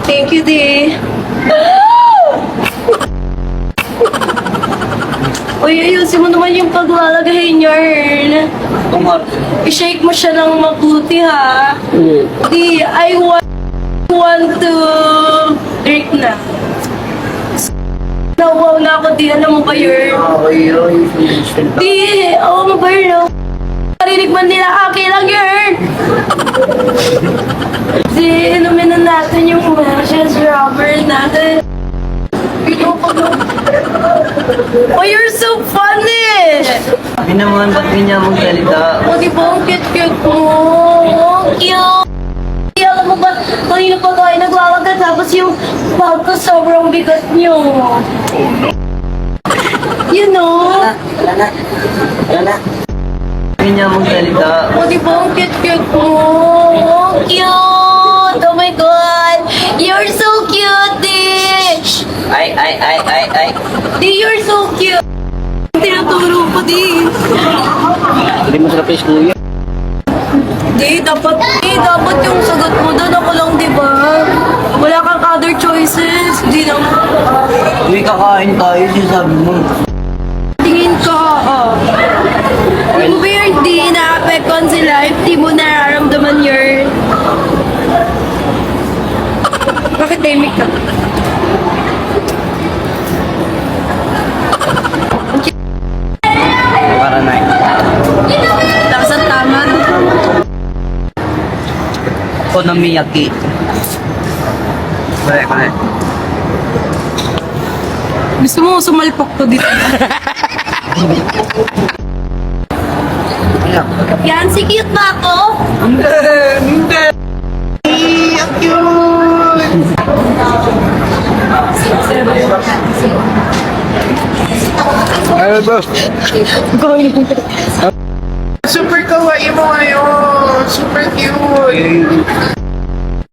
Thank you, di. Uy, ayusin mo naman yung paglalagay niya, Earl. I-shake mo siya ng mabuti, ha? Di, I want to drink na. Nawaw na ako, di. Alam mo ba, Earl? Di, alam mo ba, Earl? Narinig man nila, akin lang, Earl. Di, inumin na natin yung Mashes rubber natin. Oh, you're so funny! Sabi naman, ba't ganyan mong salita? O, di ba ang cute-cute mo? Ang cute! Alam mo ba, kanina pa tayo nagwawagad tapos yung bag ko sobrang bigat niyo. Oh no. You know? Wala na. Ganyan mong salita. O, di ba ang cute-cute mo? Ang cute! Oh my God! You're so cute, Dish! Ay. Di, you're so cute! Tinuturo ko, Di. Hindi mo sila face kuya. Di, dapat yung sagot mo doon. Ako lang, di ba? Wala kang other choices. Di naman. Uy, kakain tayo, sinasabi mo. Tingin ka, Weird, di na-apekon sila if di mo nararamdaman your... Bakit tahimik ka? Para na Lakas ang tama. Okonomiyaki. Correct. Gusto mo sumalpok to dito? Yan, si cute ba ako? Hindi. Ang cute. Ano ba? Going.